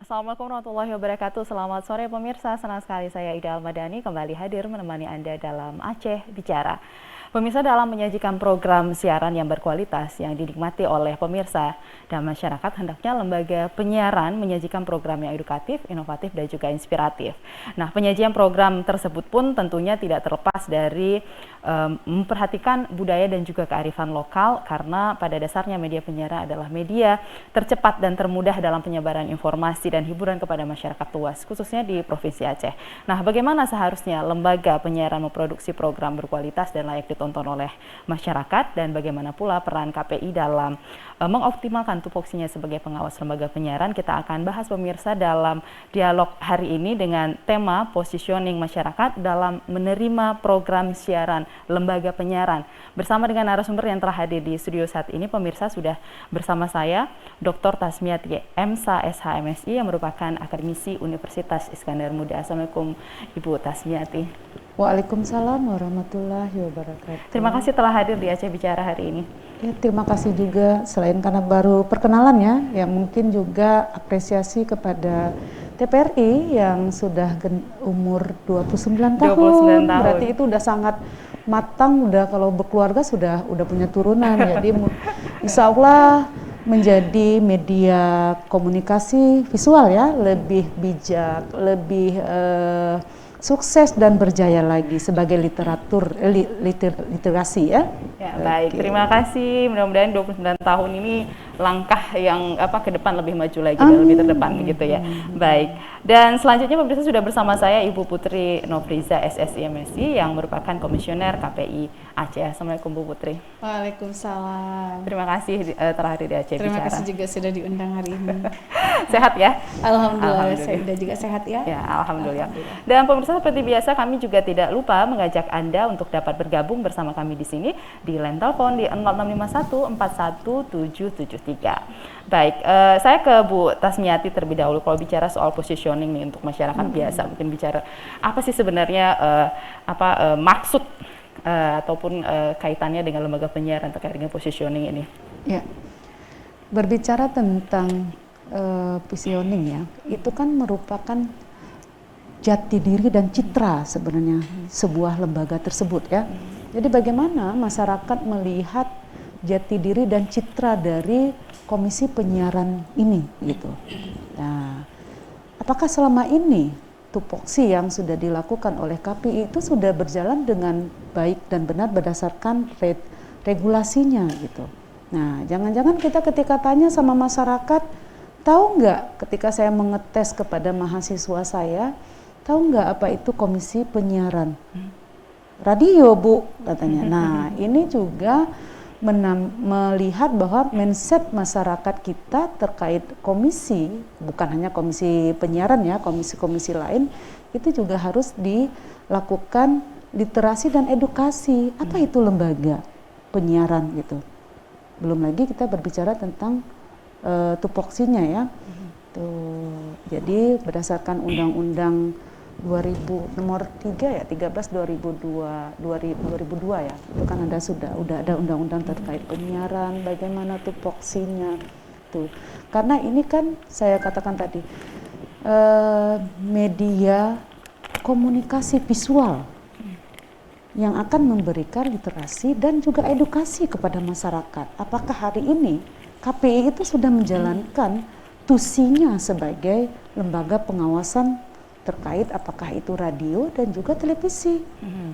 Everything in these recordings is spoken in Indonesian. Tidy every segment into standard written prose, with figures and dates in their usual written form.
Assalamualaikum warahmatullahi wabarakatuh. Selamat sore pemirsa. Senang sekali saya Ida Almadani kembali hadir menemani Anda dalam Aceh Bicara. Pemirsa, dalam menyajikan program siaran yang berkualitas yang dinikmati oleh pemirsa dan masyarakat, hendaknya lembaga penyiaran menyajikan program yang edukatif, inovatif, dan juga inspiratif. Nah, penyajian program tersebut pun tentunya tidak terlepas dari memperhatikan budaya dan juga kearifan lokal, karena pada dasarnya media penyiaran adalah media tercepat dan termudah dalam penyebaran informasi dan hiburan kepada masyarakat luas, khususnya di Provinsi Aceh. Nah, bagaimana seharusnya lembaga penyiaran memproduksi program berkualitas dan layak ditonton oleh masyarakat, dan bagaimana pula peran KPI dalam mengoptimalkan tupoksinya sebagai pengawas lembaga penyiaran? Kita akan bahas pemirsa dalam dialog hari ini dengan tema positioning masyarakat dalam menerima program siaran lembaga penyiaran. Bersama dengan narasumber yang telah hadir di studio saat ini, pemirsa, sudah bersama saya Dr. Tasmiati MSA SHMSI yang merupakan akademisi Universitas Iskandar Muda. Assalamualaikum Ibu Tasmiati. Waalaikumsalam warahmatullahi wabarakatuh. Terima kasih telah hadir di Aceh Bicara hari ini. Ya, terima kasih juga, selain karena baru perkenalan ya mungkin juga apresiasi kepada TPRI yang sudah umur 29 tahun. 29 tahun. Berarti itu udah sangat matang, udah kalau berkeluarga sudah punya turunan. Jadi insya Allah menjadi media komunikasi visual ya, lebih bijak, lebih sukses dan berjaya lagi sebagai literasi ya. Ya, baik. Terima kasih. Mudah-mudahan 29 tahun ini langkah yang ke depan lebih maju lagi dan lebih terdepan begitu ya. Baik. Dan selanjutnya pemirsa, sudah bersama saya Ibu Putri Nofriza SSI MSI yang merupakan komisioner KPI Aceh. Assalamualaikum Bu Putri. Waalaikumsalam. Terima kasih telah hadir di Aceh Terima Bicara. kasih juga sudah diundang hari ini. Sehat ya? Alhamdulillah. Saya udah juga sehat ya. Ya, alhamdulillah. Dan pemirsa, seperti biasa kami juga tidak lupa mengajak Anda untuk dapat bergabung bersama kami di sini di line telepon di 0651 41773. Baik, saya ke Bu Tasmiati terlebih dahulu. Kalau bicara soal positioning nih untuk masyarakat biasa, mungkin bicara apa sih sebenarnya maksud ataupun kaitannya dengan lembaga penyiaran terkait dengan positioning ini? Ya, berbicara tentang positioning ya, itu kan merupakan jati diri dan citra sebenarnya sebuah lembaga tersebut ya. Jadi bagaimana masyarakat melihat jati diri dan citra dari komisi penyiaran ini gitu. Nah, apakah selama ini tupoksi yang sudah dilakukan oleh KPI itu sudah berjalan dengan baik dan benar berdasarkan regulasinya gitu. Nah, jangan-jangan kita ketika tanya sama masyarakat, tahu nggak ketika saya mengetes kepada mahasiswa saya, tahu nggak apa itu komisi penyiaran? Radio, Bu, katanya. Nah, ini juga melihat bahwa mindset masyarakat kita terkait komisi, bukan hanya komisi penyiaran ya, komisi-komisi lain, itu juga harus dilakukan literasi dan edukasi. Apa itu lembaga penyiaran gitu. Belum lagi kita berbicara tentang tupoksinya ya. Tuh, jadi berdasarkan Undang-Undang 2000 nomor 3 ya 13 2002 ya, itu kan udah ada undang-undang terkait penyiaran, bagaimana tupoksinya tuh. Karena ini kan saya katakan tadi media komunikasi visual yang akan memberikan literasi dan juga edukasi kepada masyarakat. Apakah hari ini KPI itu sudah menjalankan tusinya sebagai lembaga pengawasan terkait apakah itu radio dan juga televisi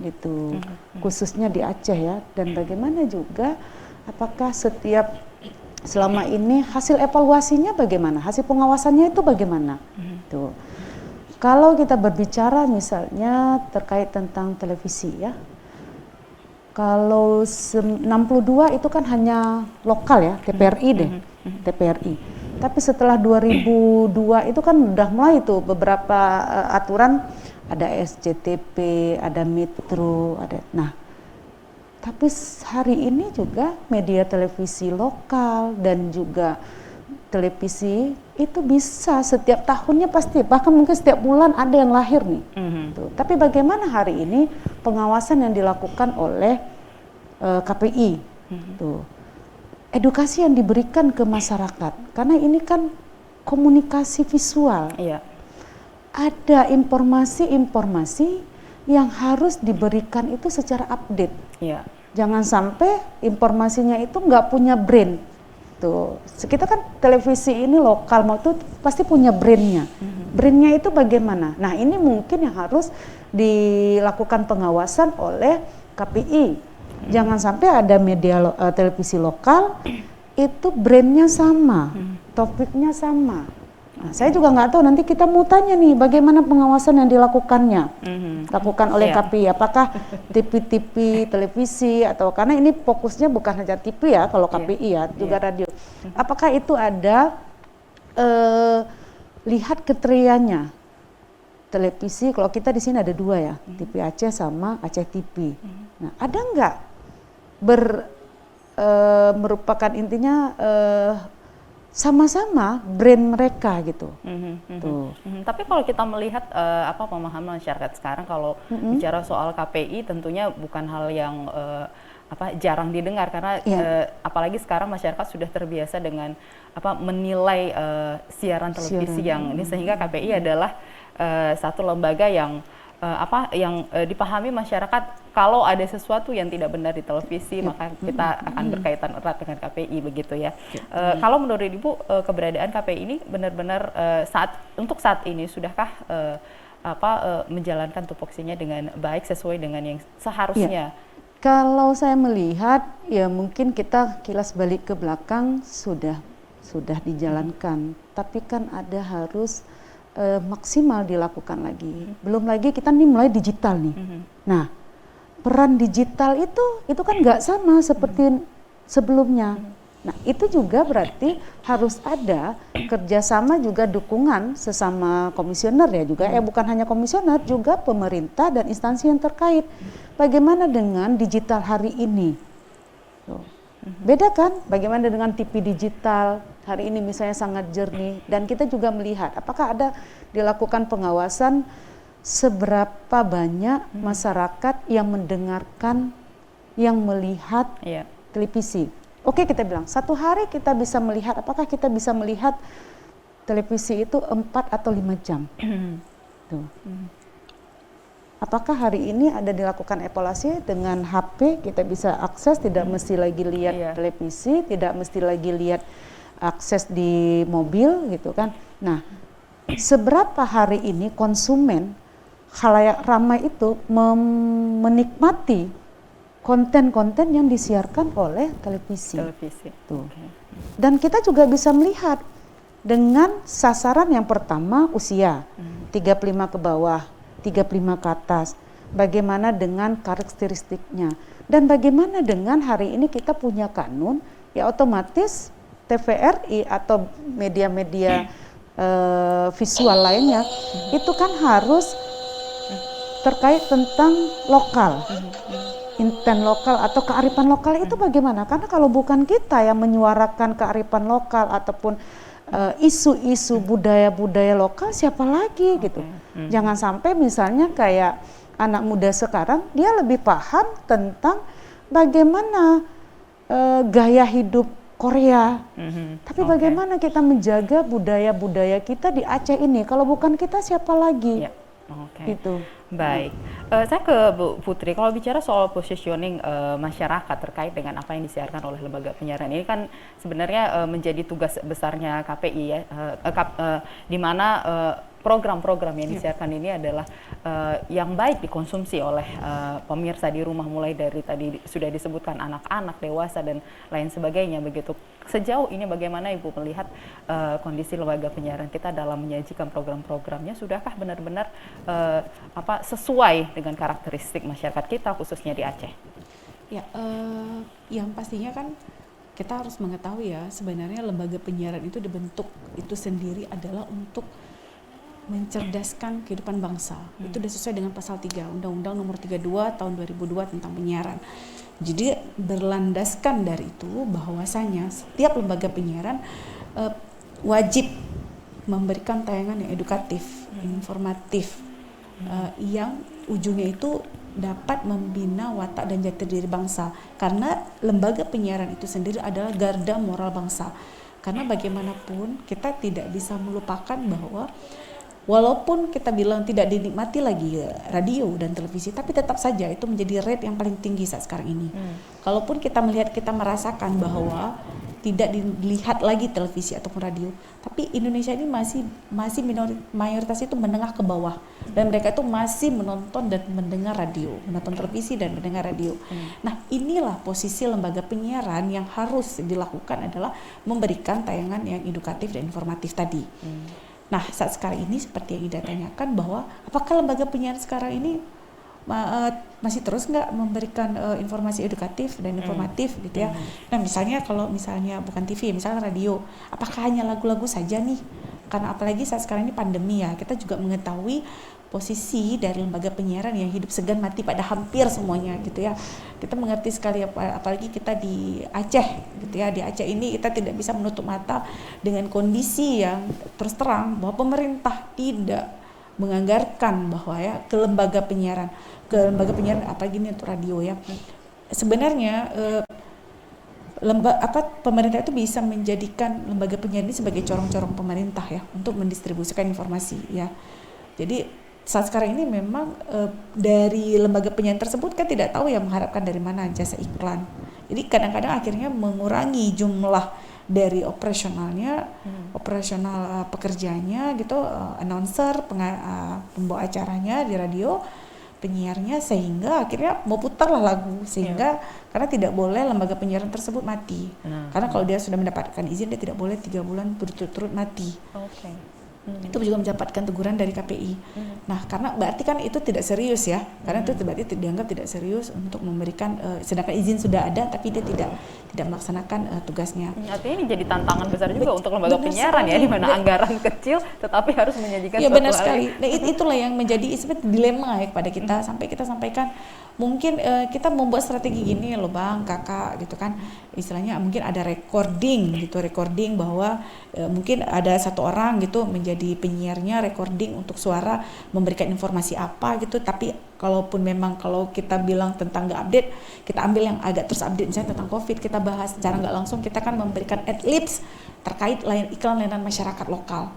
gitu, khususnya di Aceh ya. Dan bagaimana juga apakah selama ini hasil evaluasinya bagaimana, hasil pengawasannya itu bagaimana tuh. Kalau kita berbicara misalnya terkait tentang televisi ya, kalau 62 itu kan hanya lokal ya, TPRI deh, TPRI. Tapi setelah 2002 itu kan udah mulai tuh beberapa aturan, ada SCTP, ada Metro, ada. Nah, tapi hari ini juga media televisi lokal dan juga televisi itu bisa setiap tahunnya pasti, bahkan mungkin setiap bulan ada yang lahir nih. Tuh. Tapi bagaimana hari ini pengawasan yang dilakukan oleh KPI? Tuh. Edukasi yang diberikan ke masyarakat, karena ini kan komunikasi visual. Iya. Ada informasi-informasi yang harus diberikan itu secara update. Iya. Jangan sampai informasinya itu nggak punya brand. Tuh, kita kan televisi ini lokal mau tuh pasti punya brandnya. Brandnya itu bagaimana? Nah, ini mungkin yang harus dilakukan pengawasan oleh KPI. Jangan sampai ada media televisi lokal itu brandnya sama, topiknya sama. Nah, saya juga nggak tahu, nanti kita mau tanya nih bagaimana pengawasan yang dilakukannya, lakukan oleh KPI, apakah TV-TV televisi atau karena ini fokusnya bukan hanya TV ya kalau KPI ya, juga radio. Apakah itu ada lihat kriterianya televisi? Kalau kita di sini ada 2 ya, TV Aceh sama Aceh TV. Nah, ada nggak merupakan intinya sama-sama brand mereka gitu. Tuh. Tapi kalau kita melihat pemahaman masyarakat sekarang kalau bicara soal KPI tentunya bukan hal yang jarang didengar karena apalagi sekarang masyarakat sudah terbiasa dengan menilai siaran televisi yang ini, sehingga KPI adalah satu lembaga yang dipahami masyarakat kalau ada sesuatu yang tidak benar di televisi maka kita akan berkaitan erat dengan KPI begitu ya. Kalau menurut Ibu keberadaan KPI ini benar-benar untuk saat ini sudahkah menjalankan tupoksinya dengan baik sesuai dengan yang seharusnya? Kalau saya melihat ya mungkin kita kilas balik ke belakang sudah dijalankan, tapi kan ada harus maksimal dilakukan lagi. Belum lagi kita nih mulai digital nih. Nah, peran digital itu kan nggak sama seperti sebelumnya. Nah, itu juga berarti harus ada kerjasama juga dukungan sesama komisioner ya juga. Bukan hanya komisioner, juga pemerintah dan instansi yang terkait. Bagaimana dengan digital hari ini? Beda kan? Bagaimana dengan TV digital hari ini misalnya sangat jernih, dan kita juga melihat apakah ada dilakukan pengawasan seberapa banyak masyarakat yang mendengarkan, yang melihat televisi. Oke, kita bilang satu hari kita bisa melihat, apakah kita bisa melihat televisi itu 4 atau 5 jam? Tuh. Apakah hari ini ada dilakukan evaluasi dengan HP kita bisa akses, tidak mesti lagi lihat televisi, tidak mesti lagi lihat akses di mobil gitu kan. Nah, seberapa hari ini konsumen khalayak ramai itu menikmati konten-konten yang disiarkan oleh televisi. Tuh. Dan kita juga bisa melihat dengan sasaran yang pertama usia 35 ke bawah, 35 ke atas, bagaimana dengan karakteristiknya, dan bagaimana dengan hari ini kita punya kanun, ya otomatis TVRI atau media-media visual lainnya itu kan harus terkait tentang lokal, inten lokal atau kearifan lokal itu bagaimana? Karena kalau bukan kita yang menyuarakan kearifan lokal ataupun isu-isu budaya-budaya lokal, siapa lagi gitu. Jangan sampai misalnya kayak anak muda sekarang dia lebih paham tentang bagaimana gaya hidup Korea. Tapi bagaimana kita menjaga budaya-budaya kita di Aceh ini? Kalau bukan kita siapa lagi? Gitu. Baik, saya ke Bu Putri. Kalau bicara soal positioning masyarakat terkait dengan apa yang disiarkan oleh lembaga penyiaran ini kan sebenarnya menjadi tugas besarnya KPI ya, di mana program-program yang disiarkan ini adalah yang baik dikonsumsi oleh pemirsa di rumah, mulai dari tadi sudah disebutkan anak-anak, dewasa dan lain sebagainya begitu. Sejauh ini bagaimana Ibu melihat kondisi lembaga penyiaran kita dalam menyajikan program-programnya? Sudahkah benar-benar sesuai dengan karakteristik masyarakat kita khususnya di Aceh? Ya, yang pastinya kan kita harus mengetahui ya, sebenarnya lembaga penyiaran itu dibentuk itu sendiri adalah untuk mencerdaskan kehidupan bangsa. Itu sudah sesuai dengan pasal 3 Undang-Undang Nomor 32 Tahun 2002 tentang penyiaran. Jadi berlandaskan dari itu bahwasanya setiap lembaga penyiaran wajib memberikan tayangan yang edukatif, informatif, yang ujungnya itu dapat membina watak dan jati diri bangsa. Karena lembaga penyiaran itu sendiri adalah garda moral bangsa. Karena bagaimanapun kita tidak bisa melupakan bahwa walaupun kita bilang tidak dinikmati lagi radio dan televisi, tapi tetap saja itu menjadi rate yang paling tinggi saat sekarang ini. Kalaupun kita melihat, kita merasakan bahwa tidak dilihat lagi televisi ataupun radio, tapi Indonesia ini masih mayoritas itu menengah ke bawah, dan mereka itu masih menonton dan mendengar radio, menonton televisi dan mendengar radio. Nah, inilah posisi lembaga penyiaran yang harus dilakukan, adalah memberikan tayangan yang edukatif dan informatif tadi. Nah, saat sekarang ini seperti yang Ida tanyakan, bahwa apakah lembaga penyiaran sekarang ini masih terus nggak memberikan informasi edukatif dan informatif gitu ya. Nah, misalnya kalau misalnya bukan TV, misalnya radio, apakah hanya lagu-lagu saja nih? Karena apalagi saat sekarang ini pandemi ya, kita juga mengetahui posisi dari lembaga penyiaran yang hidup segan mati pada hampir semuanya gitu ya. Kita mengerti sekali, apalagi kita di Aceh gitu ya. Di Aceh ini kita tidak bisa menutup mata dengan kondisi yang terus terang bahwa pemerintah tidak menganggarkan bahwa ya ke lembaga penyiaran apalagi ini untuk radio ya. Sebenarnya pemerintah itu bisa menjadikan lembaga penyiaran ini sebagai corong-corong pemerintah ya, untuk mendistribusikan informasi ya. Jadi saat sekarang ini memang dari lembaga penyiaran tersebut kan tidak tahu ya mengharapkan dari mana jasa iklan. Jadi kadang-kadang akhirnya mengurangi jumlah dari operasional pekerjanya gitu, announcer, pembawa acaranya di radio, penyiarnya, sehingga akhirnya mau putarlah lagu, sehingga karena tidak boleh lembaga penyiaran tersebut mati. Karena kalau dia sudah mendapatkan izin, dia tidak boleh 3 bulan berturut-turut mati. Itu juga mendapatkan teguran dari KPI. Nah, karena berarti kan itu tidak serius ya, karena itu berarti dianggap tidak serius untuk memberikan, sedangkan izin sudah ada tapi dia tidak melaksanakan tugasnya. Artinya ini jadi tantangan besar juga untuk lembaga penyiaran ya, di mana anggaran kecil tetapi harus menyajikan ya, suatu benar hal. sekali. Nah, itulah yang menjadi seperti dilema ya kepada kita, sampai kita sampaikan mungkin kita membuat strategi gini loh Bang, Kakak gitu kan, istilahnya mungkin ada recording bahwa mungkin ada satu orang gitu menjadi penyiarnya, recording untuk suara memberikan informasi apa gitu, tapi kalaupun memang kalau kita bilang tentang nggak update, kita ambil yang agak terus update, misalnya tentang COVID kita bahas secara nggak langsung, kita kan memberikan ad-libs terkait iklan layanan masyarakat lokal.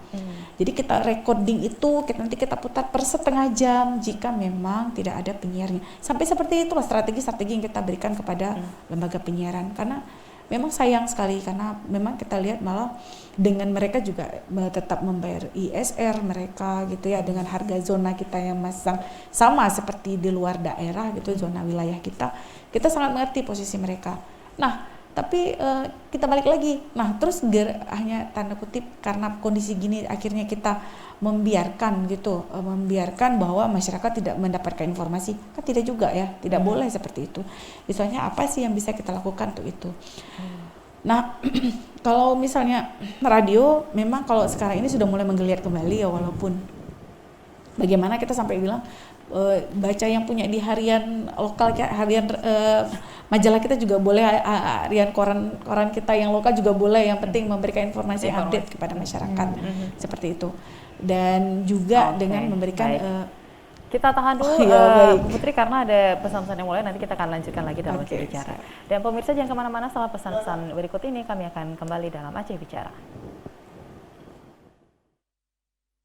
Jadi kita recording itu nanti kita putar per setengah jam jika memang tidak ada penyiarnya. Sampai seperti itulah strategi yang kita berikan kepada lembaga penyiaran, karena memang sayang sekali, karena memang kita lihat malah dengan mereka juga tetap membayar ISR mereka gitu ya, dengan harga zona kita yang masih sama seperti di luar daerah gitu, zona wilayah kita sangat mengerti posisi mereka. Nah, tapi kita balik lagi, nah terus hanya tanda kutip karena kondisi gini akhirnya kita membiarkan bahwa masyarakat tidak mendapatkan informasi, kan tidak juga ya, tidak boleh seperti itu. Misalnya apa sih yang bisa kita lakukan untuk itu? Nah, kalau misalnya radio, memang kalau sekarang ini sudah mulai menggeliat kembali ya, walaupun bagaimana kita sampai bilang baca yang punya di harian lokal, harian majalah kita juga boleh, harian koran kita yang lokal juga boleh, yang penting memberikan informasi update kepada masyarakat seperti itu. Dan juga dengan memberikan kita tahan dulu Bu Putri, karena ada pesan-pesan yang mulai, nanti kita akan lanjutkan lagi dalam Aceh Bicara. Dan pemirsa jangan kemana-mana, setelah pesan-pesan berikut ini kami akan kembali dalam Aceh Bicara.